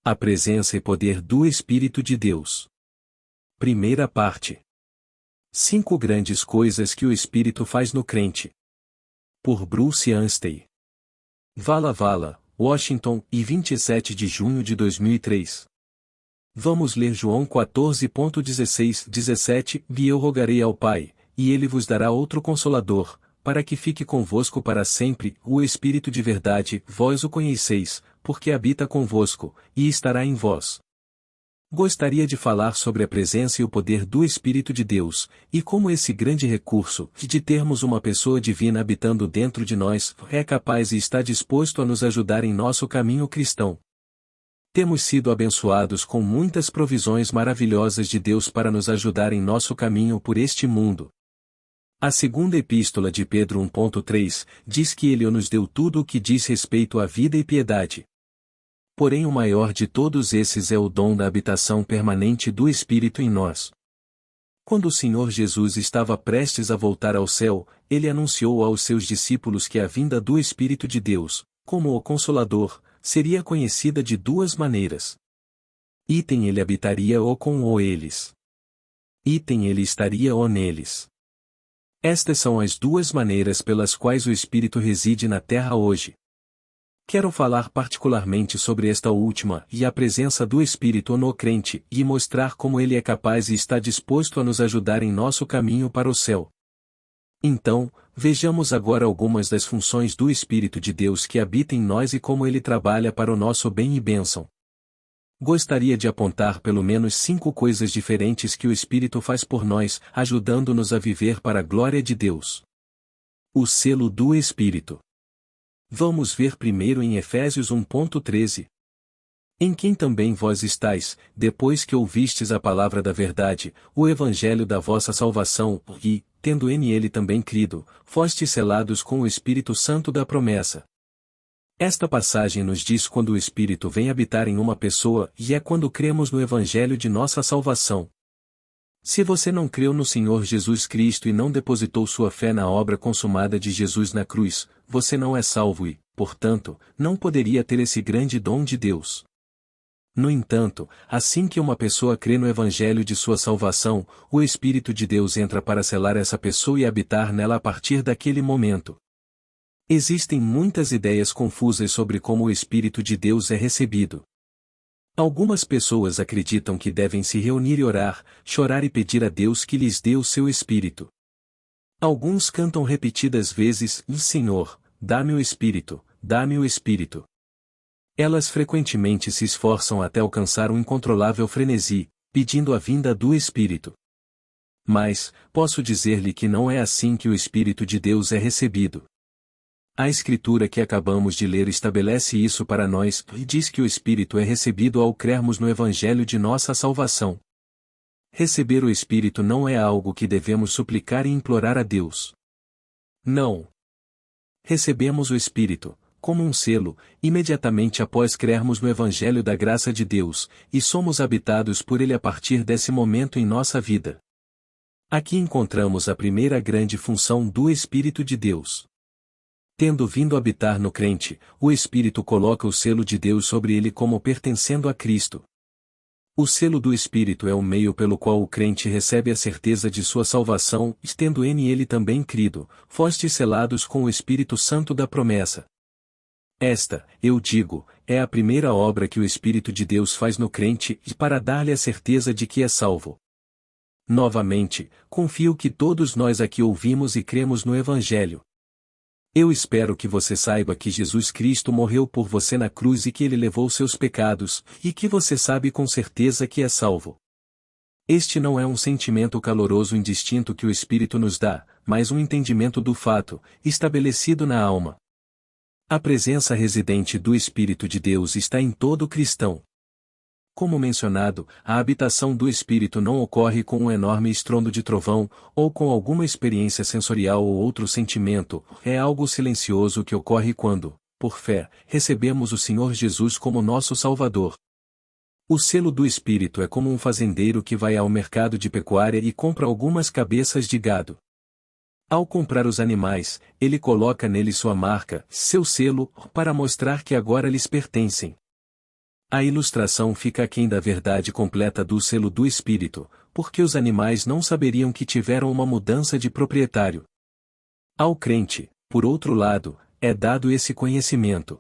A presença e poder do Espírito de Deus. Primeira parte. 5 grandes coisas que o Espírito faz no crente. Por Bruce Anstey. Walla Walla, Washington, e 27 de junho de 2003. Vamos ler João 14.16-17. E eu rogarei ao Pai, e ele vos dará outro Consolador, para que fique convosco para sempre, o Espírito de verdade. Vós o conheceis, porque habita convosco, e estará em vós. Gostaria de falar sobre a presença e o poder do Espírito de Deus, e como esse grande recurso, de termos uma pessoa divina habitando dentro de nós, é capaz e está disposto a nos ajudar em nosso caminho cristão. Temos sido abençoados com muitas provisões maravilhosas de Deus para nos ajudar em nosso caminho por este mundo. A segunda epístola de Pedro 1.3 diz que ele nos deu tudo o que diz respeito à vida e piedade. Porém o maior de todos esses é o dom da habitação permanente do Espírito em nós. Quando o Senhor Jesus estava prestes a voltar ao céu, ele anunciou aos seus discípulos que a vinda do Espírito de Deus, como o Consolador, seria conhecida de 2 maneiras. Ele habitaria ou com ou eles. Ele estaria ou neles. Estas são as 2 maneiras pelas quais o Espírito reside na terra hoje. Quero falar particularmente sobre esta última e a presença do Espírito no crente e mostrar como ele é capaz e está disposto a nos ajudar em nosso caminho para o céu. Então, vejamos agora algumas das funções do Espírito de Deus que habita em nós e como ele trabalha para o nosso bem e bênção. Gostaria de apontar pelo menos 5 coisas diferentes que o Espírito faz por nós, ajudando-nos a viver para a glória de Deus. O selo do Espírito. Vamos ver primeiro em Efésios 1.13. Em quem também vós estáis, depois que ouvistes a palavra da verdade, o evangelho da vossa salvação, e, tendo nele também crido, fostes selados com o Espírito Santo da promessa. Esta passagem nos diz quando o Espírito vem habitar em uma pessoa, e é quando cremos no evangelho de nossa salvação. Se você não creu no Senhor Jesus Cristo e não depositou sua fé na obra consumada de Jesus na cruz, você não é salvo e, portanto, não poderia ter esse grande dom de Deus. No entanto, assim que uma pessoa crê no evangelho de sua salvação, o Espírito de Deus entra para selar essa pessoa e habitar nela a partir daquele momento. Existem muitas ideias confusas sobre como o Espírito de Deus é recebido. Algumas pessoas acreditam que devem se reunir e orar, chorar e pedir a Deus que lhes dê o seu Espírito. Alguns cantam repetidas vezes, Senhor, dá-me o Espírito, dá-me o Espírito. Elas frequentemente se esforçam até alcançar um incontrolável frenesi, pedindo a vinda do Espírito. Mas, posso dizer-lhe que não é assim que o Espírito de Deus é recebido. A Escritura que acabamos de ler estabelece isso para nós e diz que o Espírito é recebido ao crermos no Evangelho de nossa salvação. Receber o Espírito não é algo que devemos suplicar e implorar a Deus. Não. Recebemos o Espírito, como um selo, imediatamente após crermos no Evangelho da graça de Deus, e somos habitados por ele a partir desse momento em nossa vida. Aqui encontramos a primeira grande função do Espírito de Deus. Tendo vindo habitar no crente, o Espírito coloca o selo de Deus sobre ele como pertencendo a Cristo. O selo do Espírito é o meio pelo qual o crente recebe a certeza de sua salvação, tendo nele também crido, fostes selados com o Espírito Santo da promessa. Esta, eu digo, é a primeira obra que o Espírito de Deus faz no crente e para dar-lhe a certeza de que é salvo. Novamente, confio que todos nós aqui ouvimos e cremos no Evangelho. Eu espero que você saiba que Jesus Cristo morreu por você na cruz e que ele levou seus pecados, e que você sabe com certeza que é salvo. Este não é um sentimento caloroso indistinto que o Espírito nos dá, mas um entendimento do fato, estabelecido na alma. A presença residente do Espírito de Deus está em todo cristão. Como mencionado, a habitação do Espírito não ocorre com um enorme estrondo de trovão, ou com alguma experiência sensorial ou outro sentimento, é algo silencioso que ocorre quando, por fé, recebemos o Senhor Jesus como nosso Salvador. O selo do Espírito é como um fazendeiro que vai ao mercado de pecuária e compra algumas cabeças de gado. Ao comprar os animais, ele coloca neles sua marca, seu selo, para mostrar que agora lhes pertencem. A ilustração fica aquém da verdade completa do selo do Espírito, porque os animais não saberiam que tiveram uma mudança de proprietário. Ao crente, por outro lado, é dado esse conhecimento.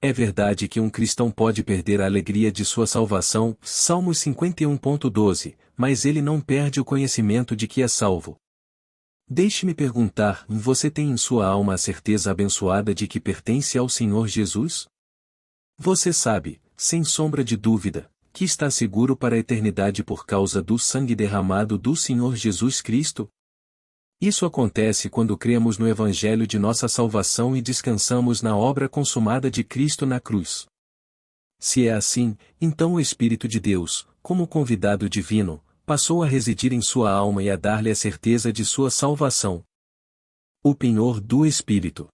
É verdade que um cristão pode perder a alegria de sua salvação, Salmos 51.12, mas ele não perde o conhecimento de que é salvo. Deixe-me perguntar, você tem em sua alma a certeza abençoada de que pertence ao Senhor Jesus? Você sabe, sem sombra de dúvida, que está seguro para a eternidade por causa do sangue derramado do Senhor Jesus Cristo? Isso acontece quando cremos no Evangelho de nossa salvação e descansamos na obra consumada de Cristo na cruz. Se é assim, então o Espírito de Deus, como convidado divino, passou a residir em sua alma e a dar-lhe a certeza de sua salvação. O penhor do Espírito.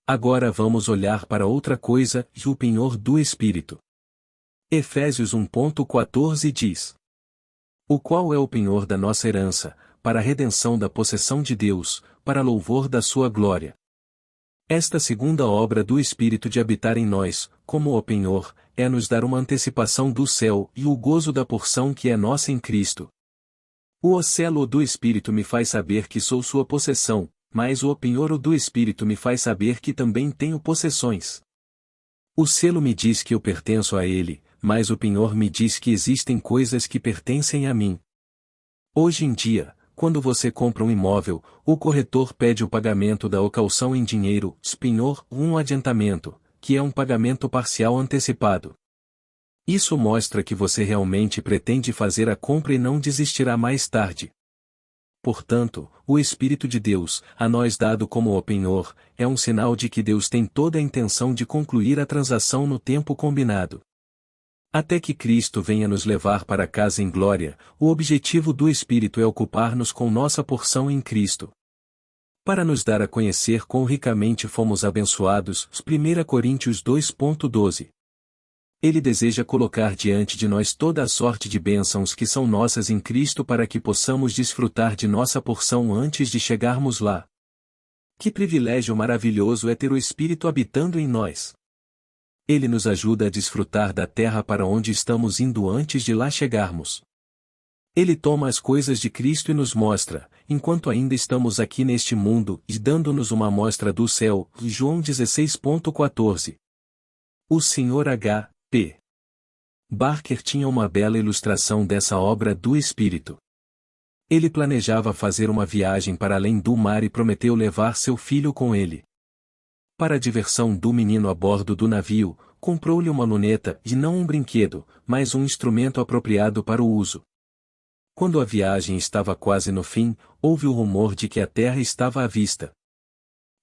Agora vamos olhar para outra coisa, o penhor do Espírito. Efésios 1.14 diz: o qual é o penhor da nossa herança, para a redenção da possessão de Deus, para louvor da sua glória. Esta segunda obra do Espírito de habitar em nós, como o penhor, é nos dar uma antecipação do céu e o gozo da porção que é nossa em Cristo. O selo do Espírito me faz saber que sou sua possessão, mas o penhor do Espírito me faz saber que também tenho possessões. O selo me diz que eu pertenço a ele, mas o penhor me diz que existem coisas que pertencem a mim. Hoje em dia, quando você compra um imóvel, o corretor pede o pagamento da caução em dinheiro, penhor, um adiantamento, que é um pagamento parcial antecipado. Isso mostra que você realmente pretende fazer a compra e não desistirá mais tarde. Portanto, o Espírito de Deus, a nós dado como o penhor, é um sinal de que Deus tem toda a intenção de concluir a transação no tempo combinado. Até que Cristo venha nos levar para casa em glória, o objetivo do Espírito é ocupar-nos com nossa porção em Cristo. Para nos dar a conhecer quão ricamente fomos abençoados, 1 Coríntios 2.12. Ele deseja colocar diante de nós toda a sorte de bênçãos que são nossas em Cristo para que possamos desfrutar de nossa porção antes de chegarmos lá. Que privilégio maravilhoso é ter o Espírito habitando em nós! Ele nos ajuda a desfrutar da terra para onde estamos indo antes de lá chegarmos. Ele toma as coisas de Cristo e nos mostra, enquanto ainda estamos aqui neste mundo, e dando-nos uma amostra do céu, João 16.14. O Sr. H. P. Barker tinha uma bela ilustração dessa obra do Espírito. Ele planejava fazer uma viagem para além do mar e prometeu levar seu filho com ele. Para a diversão do menino a bordo do navio, comprou-lhe uma luneta e não um brinquedo, mas um instrumento apropriado para o uso. Quando a viagem estava quase no fim, houve o rumor de que a terra estava à vista.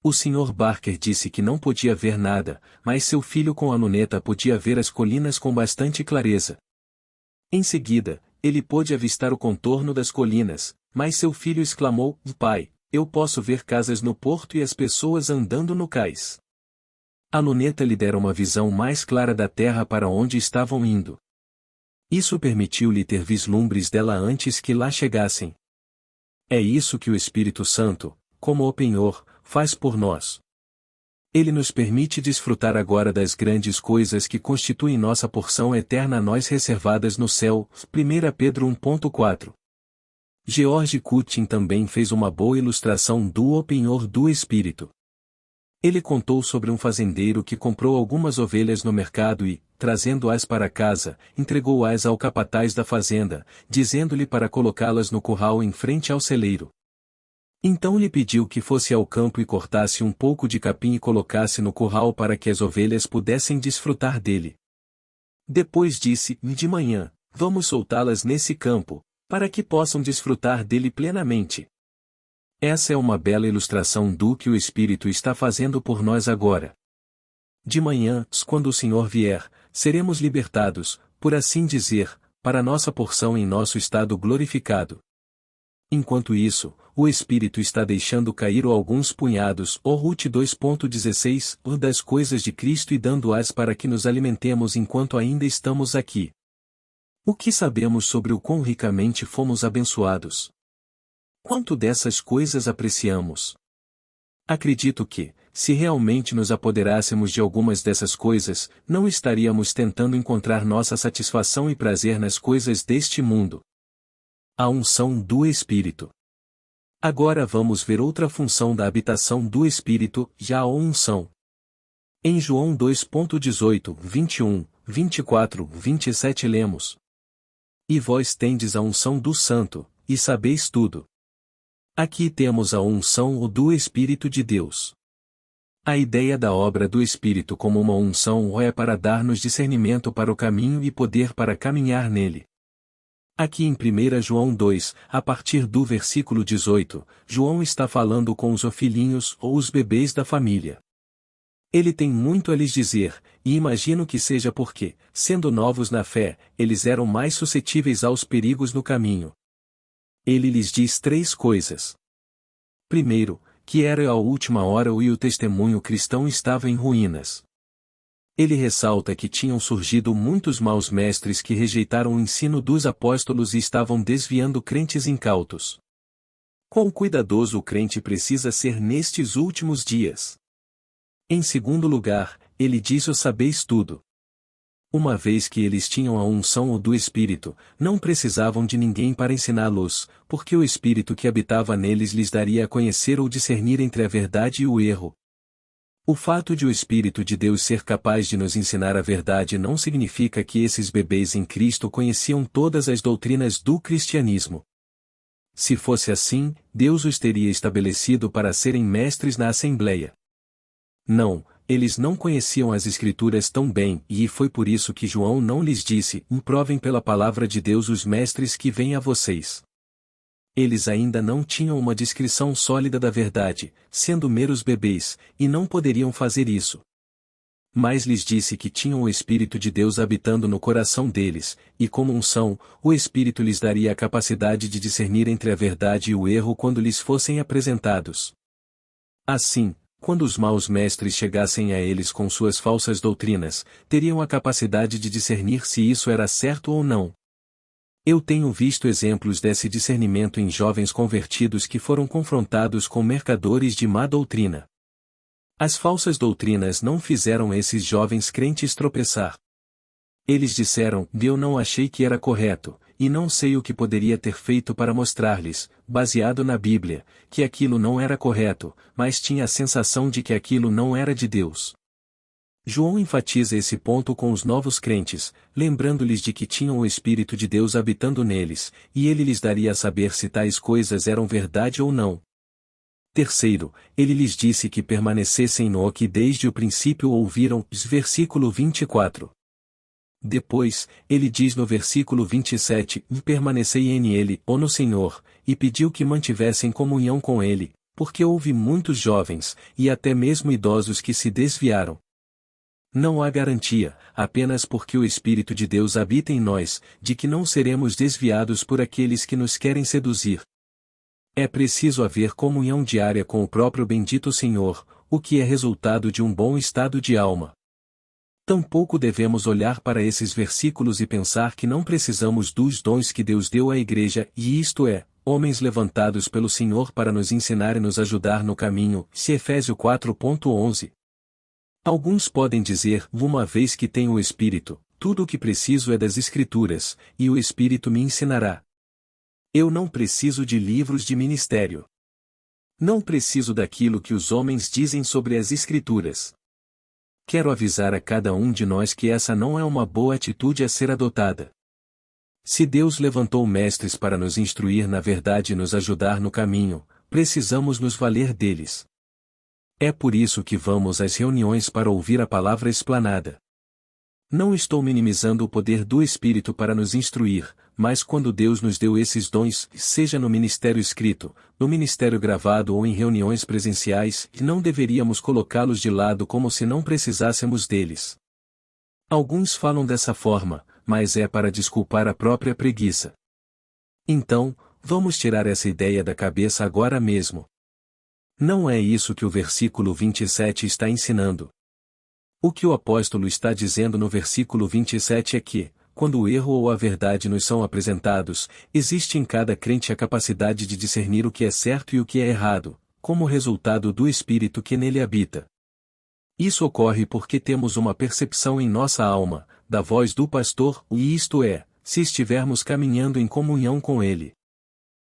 O Sr. Barker disse que não podia ver nada, mas seu filho com a luneta podia ver as colinas com bastante clareza. Em seguida, ele pôde avistar o contorno das colinas, mas seu filho exclamou: "Pai, eu posso ver casas no porto e as pessoas andando no cais." A luneta lhe dera uma visão mais clara da terra para onde estavam indo. Isso permitiu-lhe ter vislumbres dela antes que lá chegassem. É isso que o Espírito Santo, como o penhor, faz por nós. Ele nos permite desfrutar agora das grandes coisas que constituem nossa porção eterna a nós reservadas no céu, 1 Pedro 1.4. George Cushing também fez uma boa ilustração do penhor do Espírito. Ele contou sobre um fazendeiro que comprou algumas ovelhas no mercado e, trazendo-as para casa, entregou-as ao capataz da fazenda, dizendo-lhe para colocá-las no curral em frente ao celeiro. Então lhe pediu que fosse ao campo e cortasse um pouco de capim e colocasse no curral para que as ovelhas pudessem desfrutar dele. Depois disse: "De manhã, vamos soltá-las nesse campo, para que possam desfrutar dele plenamente." Essa é uma bela ilustração do que o Espírito está fazendo por nós agora. De manhã, quando o Senhor vier, seremos libertados, por assim dizer, para nossa porção em nosso estado glorificado. Enquanto isso, o Espírito está deixando cair alguns punhados, Ruth 2.16, das coisas de Cristo e dando-as para que nos alimentemos enquanto ainda estamos aqui. O que sabemos sobre o quão ricamente fomos abençoados? Quanto dessas coisas apreciamos? Acredito que, se realmente nos apoderássemos de algumas dessas coisas, não estaríamos tentando encontrar nossa satisfação e prazer nas coisas deste mundo. A unção do Espírito. Agora vamos ver outra função da habitação do Espírito, já a unção. Em João 2:18, 21, 24, 27 lemos: E vós tendes a unção do Santo, e sabeis tudo. Aqui temos a unção do Espírito de Deus. A ideia da obra do Espírito como uma unção é para dar-nos discernimento para o caminho e poder para caminhar nele. Aqui em 1 João 2, a partir do versículo 18, João está falando com os filhinhos ou os bebês da família. Ele tem muito a lhes dizer, e imagino que seja porque, sendo novos na fé, eles eram mais suscetíveis aos perigos no caminho. Ele lhes diz 3 coisas. Primeiro, que era a última hora e o testemunho cristão estava em ruínas. Ele ressalta que tinham surgido muitos maus mestres que rejeitaram o ensino dos apóstolos e estavam desviando crentes incautos. Quão cuidadoso o crente precisa ser nestes últimos dias! Em segundo lugar, ele diz: o sabeis tudo. Uma vez que eles tinham a unção do Espírito, não precisavam de ninguém para ensiná-los, porque o Espírito que habitava neles lhes daria a conhecer ou discernir entre a verdade e o erro. O fato de o Espírito de Deus ser capaz de nos ensinar a verdade não significa que esses bebês em Cristo conheciam todas as doutrinas do cristianismo. Se fosse assim, Deus os teria estabelecido para serem mestres na Assembleia. Não, eles não conheciam as Escrituras tão bem, e foi por isso que João não lhes disse: provem pela palavra de Deus os mestres que vêm a vocês. Eles ainda não tinham uma descrição sólida da verdade, sendo meros bebês, e não poderiam fazer isso. Mas lhes disse que tinham o Espírito de Deus habitando no coração deles, e como unção, o Espírito lhes daria a capacidade de discernir entre a verdade e o erro quando lhes fossem apresentados. Assim, quando os maus mestres chegassem a eles com suas falsas doutrinas, teriam a capacidade de discernir se isso era certo ou não. Eu tenho visto exemplos desse discernimento em jovens convertidos que foram confrontados com mercadores de má doutrina. As falsas doutrinas não fizeram esses jovens crentes tropeçar. Eles disseram: eu não achei que era correto, e não sei o que poderia ter feito para mostrar-lhes, baseado na Bíblia, que aquilo não era correto, mas tinha a sensação de que aquilo não era de Deus. João enfatiza esse ponto com os novos crentes, lembrando-lhes de que tinham o Espírito de Deus habitando neles, e ele lhes daria a saber se tais coisas eram verdade ou não. Terceiro, ele lhes disse que permanecessem no que desde o princípio ouviram, versículo 24. Depois, ele diz no versículo 27, permanecei nele, ou no Senhor, e pediu que mantivessem comunhão com ele, porque houve muitos jovens, e até mesmo idosos que se desviaram. Não há garantia, apenas porque o Espírito de Deus habita em nós, de que não seremos desviados por aqueles que nos querem seduzir. É preciso haver comunhão diária com o próprio bendito Senhor, o que é resultado de um bom estado de alma. Tampouco devemos olhar para esses versículos e pensar que não precisamos dos dons que Deus deu à Igreja, e isto é, homens levantados pelo Senhor para nos ensinar e nos ajudar no caminho, se Efésios 4:11. Alguns podem dizer: uma vez que tenho o Espírito, tudo o que preciso é das Escrituras, e o Espírito me ensinará. Eu não preciso de livros de ministério. Não preciso daquilo que os homens dizem sobre as Escrituras. Quero avisar a cada um de nós que essa não é uma boa atitude a ser adotada. Se Deus levantou mestres para nos instruir na verdade e nos ajudar no caminho, precisamos nos valer deles. É por isso que vamos às reuniões para ouvir a palavra explanada. Não estou minimizando o poder do Espírito para nos instruir, mas quando Deus nos deu esses dons, seja no ministério escrito, no ministério gravado ou em reuniões presenciais, não deveríamos colocá-los de lado como se não precisássemos deles. Alguns falam dessa forma, mas é para desculpar a própria preguiça. Então, vamos tirar essa ideia da cabeça agora mesmo. Não é isso que o versículo 27 está ensinando. O que o apóstolo está dizendo no versículo 27 é que, quando o erro ou a verdade nos são apresentados, existe em cada crente a capacidade de discernir o que é certo e o que é errado, como resultado do Espírito que nele habita. Isso ocorre porque temos uma percepção em nossa alma, da voz do pastor, e isto é, se estivermos caminhando em comunhão com ele.